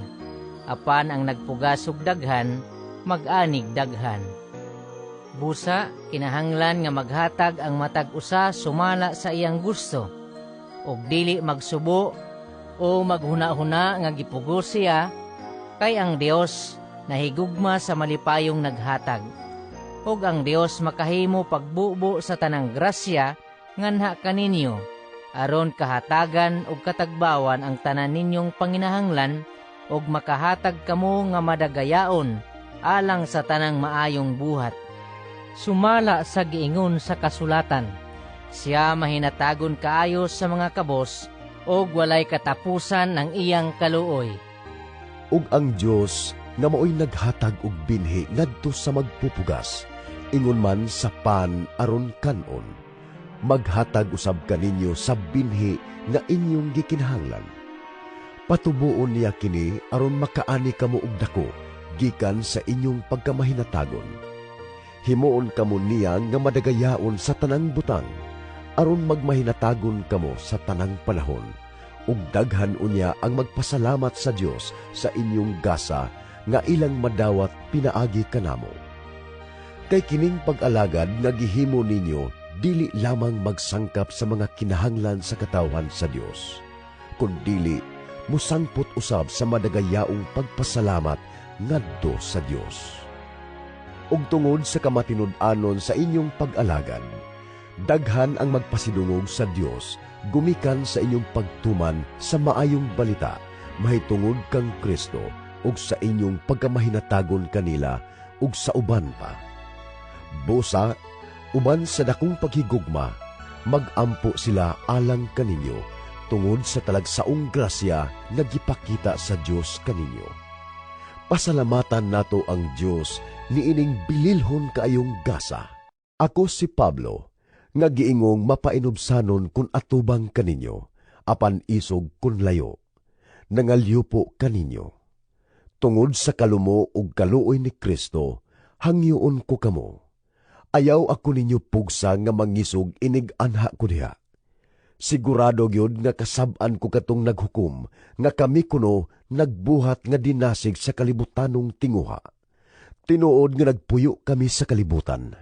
Apan ang nagpugas og daghan, mag-anig daghan. Busa, kinahanglan nga maghatag ang matag usa sumala sa iyang gusto, ug dili magsubo o maghuna-huna nga gipugos siya, kay ang Dios nahigugma sa malipayong naghatag. ug ang Dios makahimo pagbubo sa tanang grasya nganha kaninyo, aron kahatagan ug katagbawan ang tanan ninyong panginahanglan, ug makahatag kamo nga madagayaon alang sa tanang maayong buhat. Sumala sa giingon sa kasulatan, siya mahinatagon kaayo sa mga kabos, ug walay katapusan ang iyang kaluoy. Ug ang Dios nga maoy naghatag og binhi ngadto sa magpupugas, ingon man sa pan aron kanon, maghatag usab kaninyo sa binhi nga inyong gikinahanglan. Patubuon niya kini aron makaani kamo og dako gikan sa inyong pagkamahinatagon. Himuon kamo niya nga madagayaon sa tanang butang, aron magmahinatagon kamo sa tanang panahon, ug daghan unya ang magpasalamat sa Dios sa inyong gasa nga ilang madawat pinaagi kanamo. Kay kining pag-alagad nga gihimo ninyo dili lamang magsangkap sa mga kinahanglan sa katawan sa Dios, kundili musangpot usab sa madagayaong pagpasalamat ngadto sa Dios. Ug tungod sa kamatinud-anon sa inyong pag-alagad, daghan ang magpasidungog sa Dios gumikan sa inyong pagtuman sa maayong balita mahitungod kang Kristo, ug sa inyong pagkamahinatagon kanila ug sa uban pa. Busa, uban sa dakong paghigugma, magampo sila alang kaninyo tungod sa talagsaong grasya nga gipakita sa Dios kaninyo. Pasalamatan nato ang Dios niining bililhon kaayong gasa. Ako si Pablo, nga giingong mapainubsanon kun atubang kaninyo, apan isog kun layo. Nangalyo po kaninyo. Tungod sa kalumo ug kaluoy ni Kristo, hangyoon ko kamo. Ayaw ako ninyo pugsa nga mangisog inig-anha ko diha. Sigurado gyud nga kasab-an ko katong naghukom nga kami kuno nagbuhat nga dinasig sa kalibutanong tinguha. Tinuod nga nagpuyo kami sa kalibutan,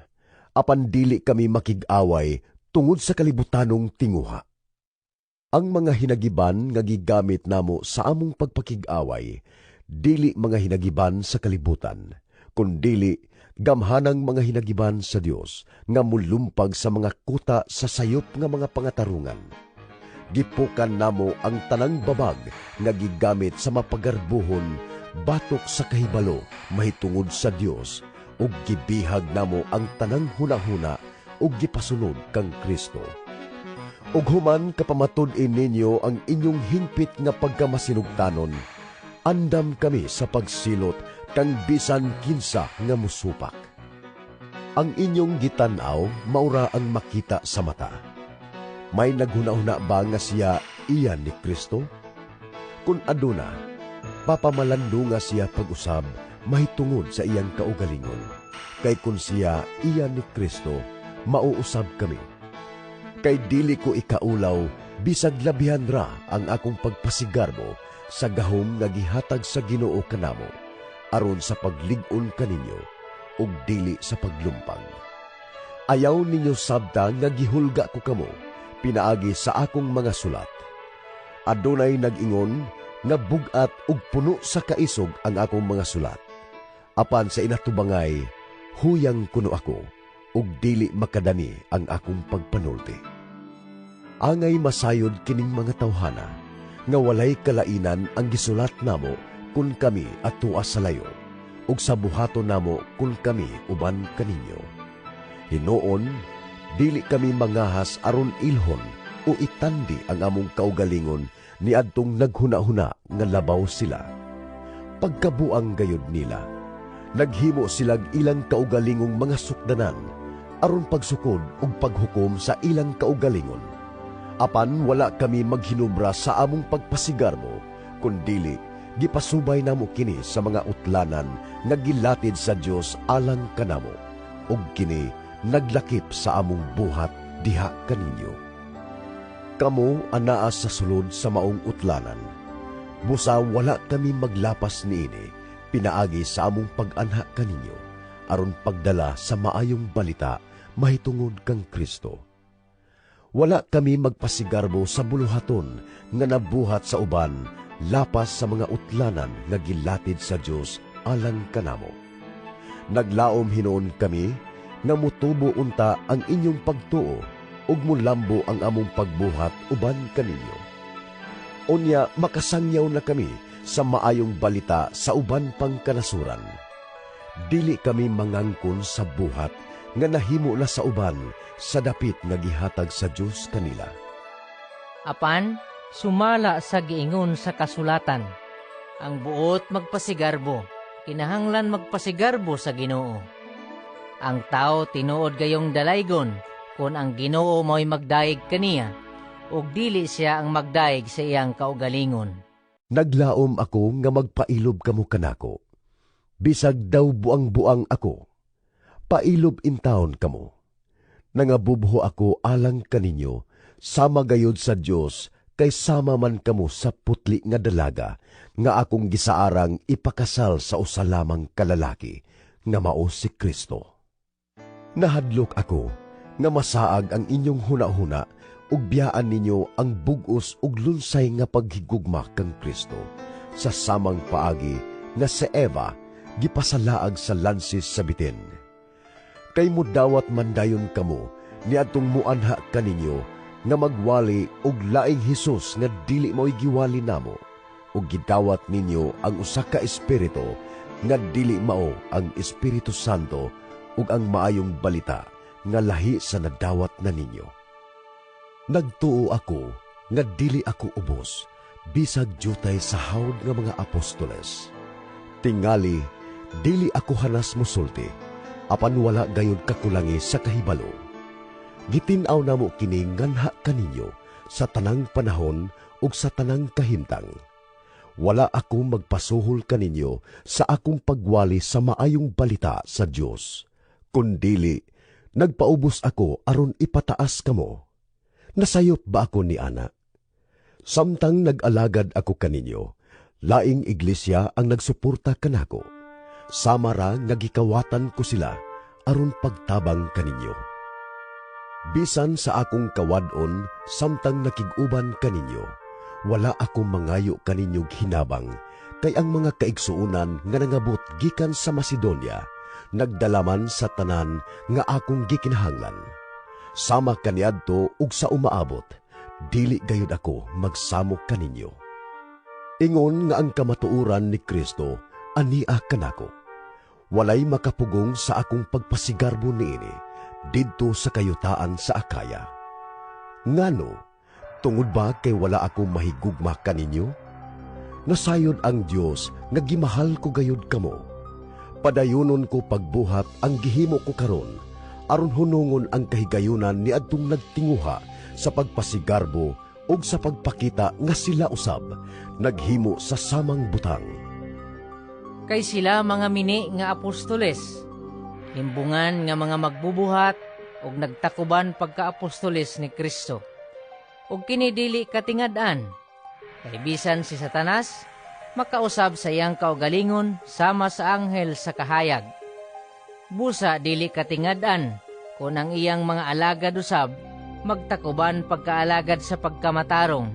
apan dili kami makig-away tungod sa kalibutanong tinguha. Ang mga hinagiban nga gigamit namo sa among pagpakig-away, dili mga hinagiban sa kalibutan, kundili gamhanang mga hinagiban sa Dios nga mulumpag sa mga kuta sa sayop nga mga pangatarungan. Gipukan namo ang tanang babag nga gigamit sa mapagarbuhon batok sa kahibalo mahitungod sa Dios, ug gibihag namo ang tanang hunahuna ug gipasunod kang Kristo. Ug human kapamatud-in ninyo ang inyong hingpit nga pagkamasinugtanon, andam kami sa pagsilot kang bisan kinsa nga musupak. Ang inyong gitanaw maura ang makita sa mata. May naghuna-huna ba nga siya iyan ni Kristo? Kung aduna, papamalando nga siya pag-usab mahitungod sa iyang kaugalingon. Kay kung siya iyan ni Kristo, mauusab kami. Kay dili ko ikaulaw, bisag labihan ra ang akong pagpasigarbo sa gahom nga gihatag sa Ginoo kanamo, aron sa paglig-on kaninyo, ug dili sa paglumpang. Ayaw ninyo sabta nga gihulga ko kamo, pinaagi sa akong mga sulat. Adunay nag-ingon nga bugat ug puno sa kaisog ang akong mga sulat. Apan sa inatubangay, huyang kuno ako, ug dili makadani ang akong pagpanulti. Angay masayod kining mga tawhana, nga walay kalainan ang gisulat namo kun kami atua sa layo, ug sa buhaton namo kun kami uban kaninyo. Hinuon, dili kami mangahas aron ilhon o itandi ang among kaugalingon ni adtong naghuna-huna nga labaw sila. Pagkabuang gayud nila, naghimo silag ilang kaugalingong mga sukdanan aron pagsukod ug paghukom sa ilang kaugalingon. Apan wala kami maghinubra sa among pagpasigarbo, kundili gipasubay namo kini sa mga utlanan nga gilatid sa Dios alang kanamo, ug kini naglakip sa among buhat diha kaninyo. Kamo anaa sa sulod sa maong utlanan. Busa wala kami maglapas niini, pinaagi sa among pag-anha kaninyo, aron pagdala sa maayong balita mahitungod kang Kristo. Wala kami magpasigarbo sa buluhaton nga nabuhat sa uban lapas sa mga utlanan nga gilatid sa Dios alang kanamo. Naglaom hinuon kami nga mutubo unta ang inyong pagtuo ug mulambo ang among pagbuhat uban kaninyo. Unya makasangyaw na kami sa maayong balita sa uban pang kanasuran. Dili kami mangangkon sa buhat nga nahimo na sa uban sa dapit nga gihatag sa Dios kanila. Apan, sumala sa giingon sa kasulatan, ang buot magpasigarbo, kinahanglan magpasigarbo sa Ginoo. Ang tao tinuod gayong dalaygon, kung ang Ginoo mo'y magdaig kaniya, ug dili siya ang magdaig sa iyang kaugalingon. Naglaom ako nga magpailob kamo kanako. Bisag daw buang-buang ako. Pailob in taon kamo. Nangabubho ako alang kaninyo, sama gayod sa Dios, kay sama man kamo sa putli nga dalaga, nga akong gisaarang ipakasal sa usa lamang kalalaki, nga mao si Kristo. Nahadlok ako, nga masaag ang inyong huna-huna, ug biyaan ninyo ang bugos ug lunsay nga paghigugma kang Kristo, sa samang paagi nga si Eva, gipasalaag sa lansis sa bitin. Kay mudawat mandayon kamo, niadtong muanha kaninyo, nga magwali og laing Hesus nga dili mo'y giwali namo, ug gidawat ninyo ang usa ka espiritu nga dili mao ang Espiritu Santo ug ang maayong balita nga lahi sa nadawat na ninyo. Nagtuo ako nga dili ako ubos, bisag jutay sa hawd nga mga apostoles. Tingali, dili ako hanas mosulti, apan wala gayud kakulangi sa kahibalo. Gitin-aw namo kini nganha kaninyo sa tanang panahon ug sa tanang kahimtang. Wala ako magpasuhol kaninyo sa akong pagwali sa maayong balita sa Dios, kundili nagpaubos ako aron ipataas kamo. Nasayop ba ako ni ana? Samtang nag-alagad ako kaninyo, laing iglesia ang nagsuporta kanako. Sama ra nga gikawatan ko sila aron pagtabang kaninyo. Bisan sa akong kawadon, samtang nakig-uban kaninyo, wala akong mangayo kaninyong hinabang, kay ang mga kaigsuunan nga nangabot gikan sa Macedonia, nagdalaman sa tanan nga akong gikinahanglan. Sama kaniadto ug sa umaabot, dili gayud ako magsamok kaninyo. Ingon nga ang kamatuoran ni Kristo ania kanako. Walay makapugong sa akong pagpasigarbo niini didto sa kayutaan sa Akaya. Ngano, tungod ba kay wala akong mahigugma kaninyo? Nasayod ang Dios nga gimahal ko gayud kamo. Padayunon ko pagbuhat ang gihimo ko karon, aron hunungon ang kahigayunan ni adtong nagtinguha sa pagpasigarbo ug sa pagpakita nga sila usab naghimo sa samang butang. Kay sila mga mini nga apostoles, himbungan nga mga magbubuhat ug nagtakuban pagka-apostoles ni Kristo. Ug kini dili katingad-an, kay bisan si Satanas makausab sa iyang kaugalingon sama sa anghel sa kahayag. Busa dili katingad-an kung ang iyang mga alagad usab magtakuban pagkaalagad sa pagkamatarong.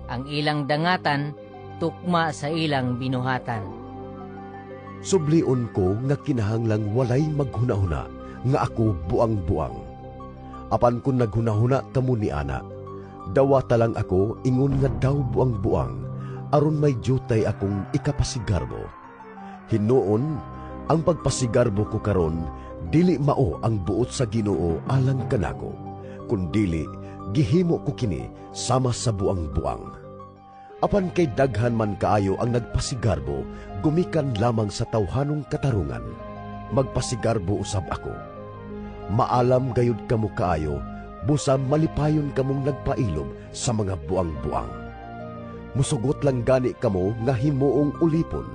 Ang ilang dangatan tukma sa ilang binuhatan. Sublion ko nga kinahanglang walay maghunahuna nga ako buang-buang. Apan kung naghunahuna kamo ni ana, dawata lang ako ingon nga daw buang-buang, aron may jutay akong ikapasigarbo. Hinuon, ang pagpasigarbo ko karon dili mao ang buot sa Ginoo alang kanako, kundili gihimo ko kini sama sa buang-buang. Apan kay daghan man kaayo ang nagpasigarbo, gumikan lamang sa tawhanong katarungan, magpasigarbo usab ako. Maalam gayud kamo kaayo, busa malipayon kamong nagpailob sa mga buang-buang. Musugot lang gani kamo nga himuong ulipon,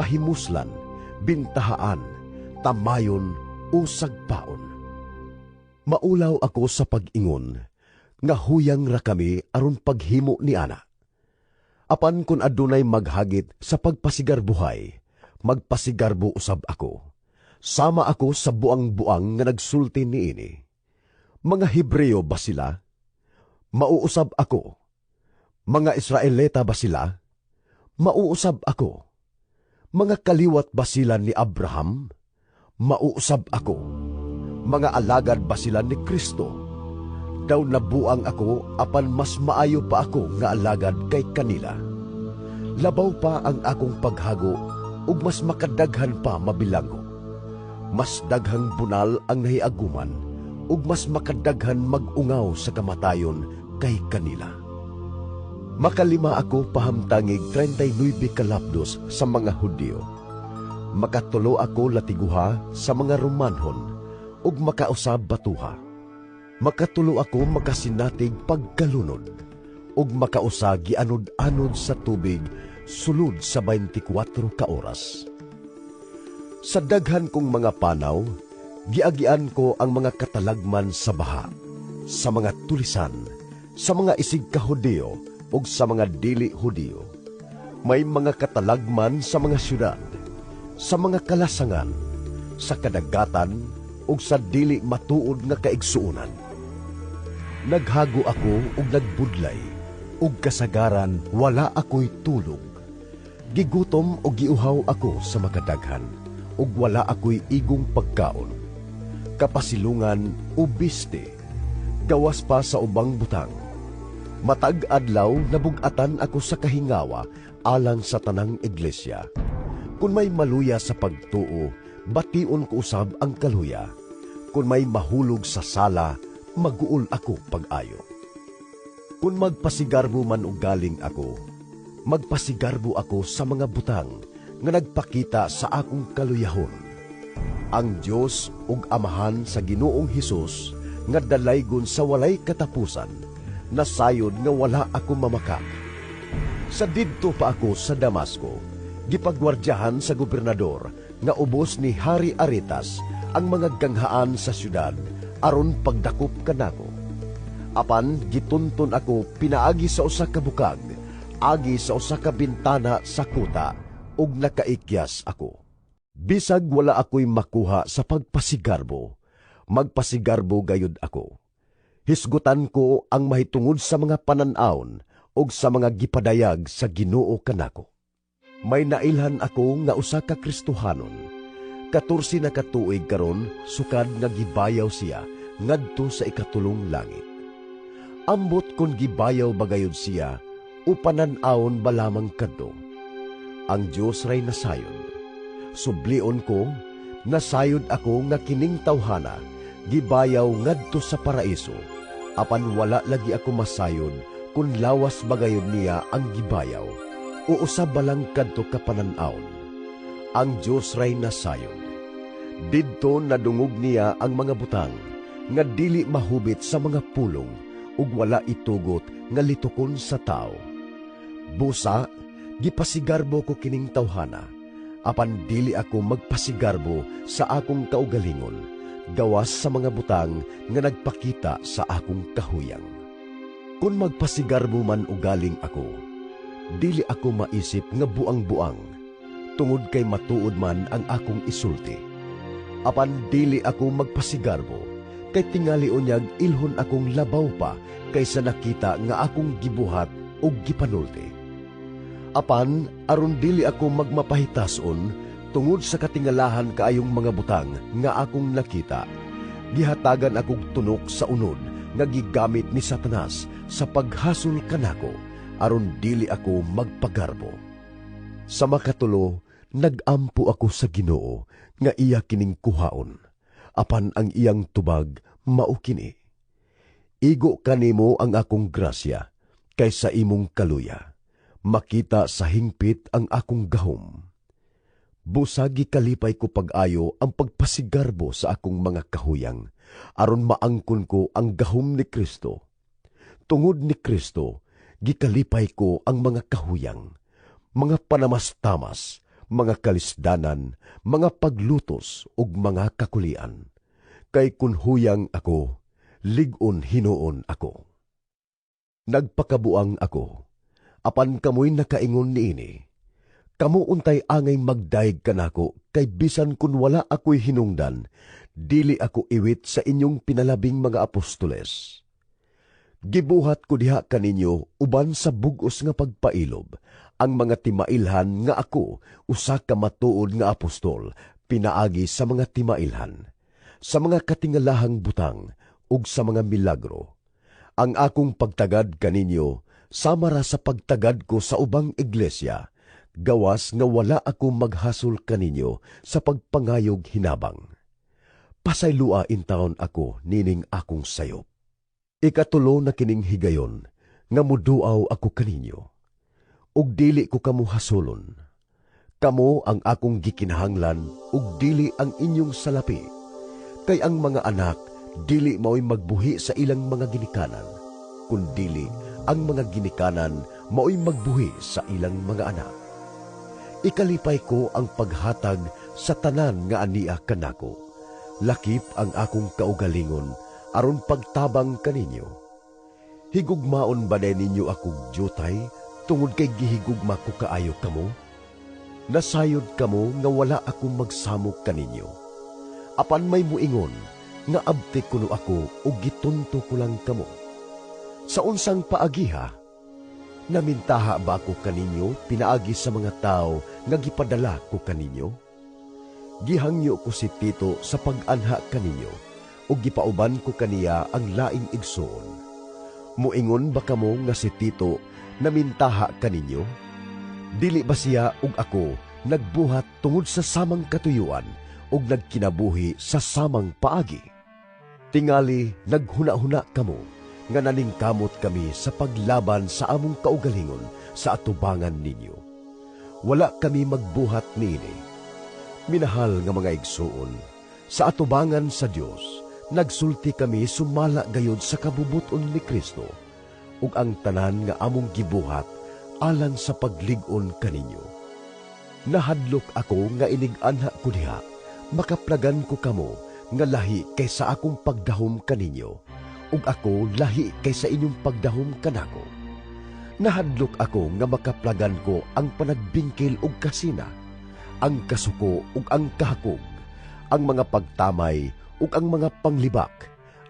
pahimuslan, bintahaan, tamayon o sagpaon. Maulaw ako sa pag-ingon, nga huyang ra kami aron paghimo ni ana. Apan kun adunay maghagit sa pagpasigarbuhay, magpasigarbo usab ako. Sama ako sa buang-buang nga nagsulti niini. Mga Hebreo ba sila? Mauusab ako. Mga Israelita ba sila? Mauusab ako. Mga kaliwat ba sila ni Abraham? Mauusab ako. Mga alagad ba sila ni Kristo? Daw nabuang ako apan mas maayo pa ako nga alagad kay kanila. Labaw pa ang akong paghago ug mas makadaghan pa mabilanggo. Mas daghang bunal ang nahiaguman ug mas makadaghan magungaw sa kamatayon kay kanila. Makalima ako pahamtangig 39 kalapdos sa mga Hudyo. Makatulo ako latiguha sa mga Romanhon ug makausab batuha. Makatulo ako makasinatig pagkalunod ug makausa gianod-anod sa tubig sulod sa 24 ka oras. Sa daghan kong mga panaw, giagian ko ang mga katalagman sa baha, sa mga tulisan, sa mga isig ka-Hudyo ug sa mga dili Hudyo. May mga katalagman sa mga syudad, sa mga kalasangan, sa kadagatan ug sa dili matuod nga kaigsuonan. Naghago ako ug nagbudlay, ug kasagaran wala ako'y tulog. Gigutom o giuhaw ako sa makadaghan, ug wala ako'y igong pagkaon. Kapasilungan o biste, gawas pa sa ubang butang. Matag adlaw nabugatan ako sa kahingawa alang sa tanang iglesia. Kung may maluya sa pagtuo, bation ko usab ang kaluya. Kung may mahulog sa sala, maguol ako pag-ayo. Kung magpasigarbo man o galing ako, magpasigarbo ako sa mga butang nga nagpakita sa akong kaluyahon. Ang Diyos ug Amahan sa Ginoong Hesus nga dalaygon sa walay katapusan, nasayod nga wala ako mamakak. Sa didto pa ako sa Damasco, gipagwardyahan sa gobernador nga ubos ni Hari Aretas ang mga ganghaan sa syudad aron pagdakop kanako. Apan gitunton ako pinaagi sa usa ka bukag, agi sa usa ka bintana sa kuta, ug nakaikyas ako. Bisag wala ako'y makuha sa pagpasigarbo, magpasigarbo gayud ako. Hisgutan ko ang mahitungod sa mga pananaon ug sa mga gipadayag sa Ginoo kanako. May nailhan ako nga usa ka Kristohanon. 14 na katuig karon sukad nga gibayaw siya ngadto sa ikatulong langit. Ambot kon gibayaw bagayod siya upanan-aon ba lamang kadto. Ang Dios ray nasayod. Sublion ko, nasayod ako nga kining tawhana gibayaw ngadto sa paraiso. Apan wala lagi ako masayod kun lawas bagayod niya ang gibayaw o usab balang kadto kapanan-aon. Ang Dios ray nasayod. Didto nadungog niya ang mga butang nga dili mahubit sa mga pulong ug wala itugot nga litukon sa tao. Busa, gipasigarbo ko kining tawhana, apan dili ako magpasigarbo sa akong kaugalingon, gawas sa mga butang nga nagpakita sa akong kahuyang. Kung magpasigarbo man ugaling ako, dili ako maisip nga buang-buang, tungod kay matuod man ang akong isulti. Apan dili ako magpasigarbo, kay tingali unyag ilhon akong labaw pa kaysa nakita nga akong gibuhat o gipanulti. Apan aron dili ako magmapahitason tungod sa katingalahan kaayong mga butang nga akong nakita, gihatagan akong tunok sa unod nga gigamit ni Satanas sa paghasol kanako aron dili ako magpagarbo. Sa makatulo, nagampo ako sa Ginoo nga iya kining kuhaon, apan ang iyang tubag mao kini. Igo kanimo ang akong grasya kaysa imong kaluya, makita sa hingpit ang akong gahom. Busagi kalipay ko pag-ayo ang pagpasigarbo sa akong mga kahuyang, aron maangkon ko ang gahom ni Kristo. Tungod ni Kristo, gikalipay ko ang mga kahuyang, mga panamastamas, mga kalisdanan, mga paglutos ug mga kakulian. Kay kun huyang ako, lig-on hinuon ako. Nagpakabuang ako, apan kamoy nakaingon niini. Kamo untay angay magdaig kanako, kay bisan kun wala ako'y hinungdan, dili ako iwit sa inyong pinalabing mga apostoles. Gibuhat ko diha kaninyo uban sa bug-os nga pagpailob, ang mga timailhan nga ako, usa ka matuod nga apostol, pinaagi sa mga timailhan. sa mga katingalahang butang ug sa mga milagro. Ang akong pagtagad kaninyo sama ra sa pagtagad ko sa ubang iglesia, gawas nga wala ako maghasol kaninyo sa pagpangayog hinabang. Pasaylua in taon ako nining akong sayop. Ikatulo na kining higayon nga muduaw ako kaninyo, ug dili ko kamo hasolon. Kamo ang akong gikinahanglan ug dili ang inyong salapi, kay ang mga anak dili mao'y magbuhi sa ilang mga ginikanan, kundili ang mga ginikanan mao'y magbuhi sa ilang mga anak. Ikalipay ko ang paghatag sa tanan nga ania kanako, lakip ang akong kaugalingon aron pagtabang kaninyo. Higugmaon ba ninyo akong jutay tungod kay gihigugma ko kaayo kamo? Nasayod kamo nga wala akong magsamok kaninyo. Apan may muingon nga abtik kuno ako ug gitunto ko lang kamo. Sa unsang paagiha, namintaha ba ako kaninyo pinaagi sa mga tao nga gipadala ko kaninyo? Gihangyo ko si Tito sa pag-anha kaninyo ug gipauban ko kaniya ang laing igsoon. Muingon ba kamo nga si Tito namintaha kaninyo? Dili ba siya ug ako nagbuhat tungod sa samang katuyuan ug nagkinabuhi sa samang paagi? Tingali naghuna-huna kamo nga naningkamot kami sa paglaban sa among kaugalingon sa atubangan ninyo. Wala kami magbuhat niini. Minahal nga mga igsuon, sa atubangan sa Dios, nagsulti kami sumala gayod sa kabubuton ni Kristo, ug ang tanan nga among gibuhat alang sa paglig-on kaninyo. Nahadlok ako nga inig-anha ko diha, makaplagan ko kamo nga lahi kaysa akong pagdahom kaninyo, ug ako lahi kaysa inyong pagdahom kanako. Nahadlok ako nga makaplagan ko ang panagbingkil ug kasina, ang kasuko ug ang kahakog, ang mga pagtamay ug ang mga panglibak,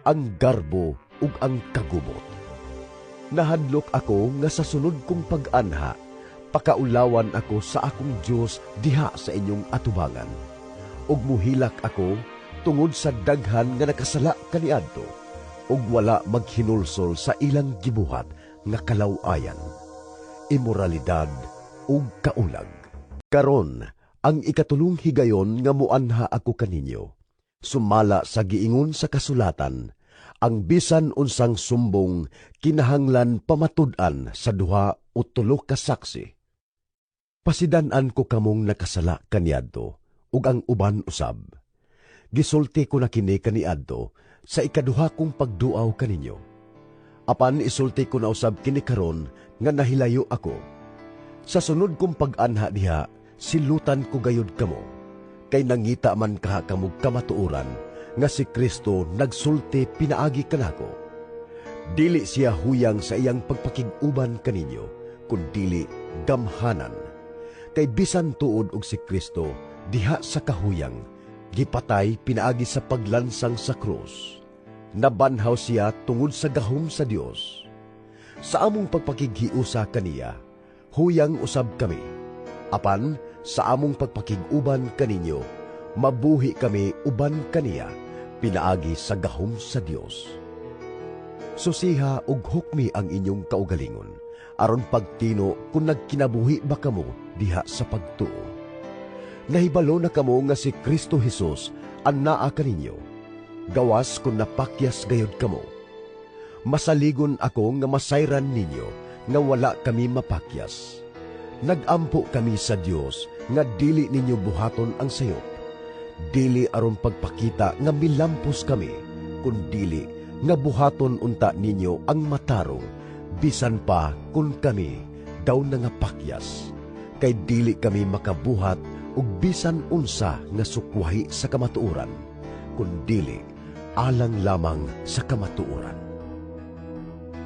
ang garbo ug ang kagubot. Nahadlok ako nga sa sunod kong pag-anha, pakaulawan ako sa akong Diyos diha sa inyong atubangan, ug muhilak ako tungod sa daghan nga nakasala kaniadto, ug wala maghinulsol sa ilang gibuhat nga kalaw-ayan, imoralidad ug kaulag. Karon, ang ikatulong higayon nga muanha ako kaninyo, sumala sa giingon sa kasulatan, ang bisan unsang sumbong kinahanglan pamatud-an sa duha o tulo ka saksi. Pasidan-an ko kamong nakasala kaniadto, ug ang uban usab. Gisulti ko na kini kaniadto sa ikaduha kong pagduaw kaninyo. Apan isulti ko na usab kini karon nga nahilayo ako. Sa sunod kong pag-anha diha, silutan ko gayud kamo, kay nangita man kaha kamog kamatuoran nga si Kristo nagsulti pinaagi kanako. Dili siya huyang sa iyang pagpakig-uban kaninyo, kundili gamhanan. Kay bisan tuod og si Kristo diha sa kahuyang, gipatay pinaagi sa paglansang sa krus. Nabanhaw siya tungod sa gahom sa Dios. Sa among pagpakighiusa kaniya, huyang usab kami. Apan sa among pagpakig-uban kaninyo, mabuhi kami uban kaniya, pinaagi sa gahom sa Dios. Susiha ug hukmi ang inyong kaugalingon, aron pagtino kung nagkinabuhi ba kamo diha sa pagtuo. Nahibalo na kamo nga si Kristo Jesus ang naa kaninyo, gawas kung napakyas gayod kamo. Masaligon ako nga masayran ninyo nga wala kami mapakyas. Nagampo kami sa Dios nga dili ninyo buhaton ang sayop. Dili aron pagpakita nga milampos kami, kundili nga buhaton unta ninyo ang matarong, bisan pa kun kami daw nangapakyas. Kay dili kami makabuhat ug bisan unsa nga sukwahi sa kamatuoran, kundili alang lamang sa kamatuoran.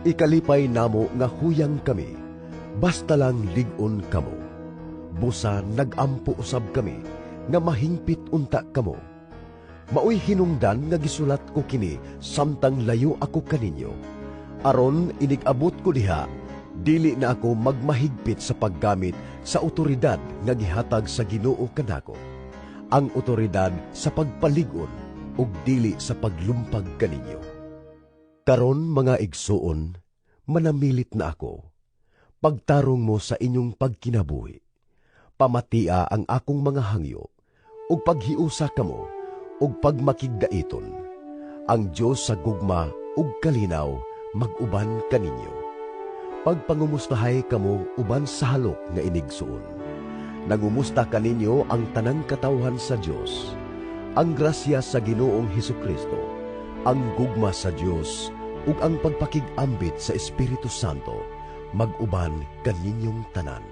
Ikalipay namo nga huyang kami, basta lang lig-on kamo. Busa nagampo usab kami, nga mahingpit unta kamo. Maoy hinungdan nga gisulat ko kini samtang layo ako kaninyo. Aron inig-abot ko diha, dili na ako magmahigpit sa paggamit sa otoridad nga gihatag sa Ginoo kanako. Ang otoridad sa pagpalig-on, ug dili sa paglumpag kaninyo. Karon mga igsuon, manamilit na ako. Pagtarong mo sa inyong pagkinabuhi. Pamatia ang akong mga hangyo, ug paghiusa kamo, ug pagmakigdaiton. Ang Dios sa gugma ug kalinaw mag-uban kaninyo. Pagpangumustahay kamo uban sa halok nga inigsuon. Nangumusta kaninyo ang tanang katawhan sa Dios. Ang grasya sa Ginoong Hesukristo, ang gugma sa Dios ug ang pagpakig-ambit sa Espiritu Santo mag-uban kaninyong tanan.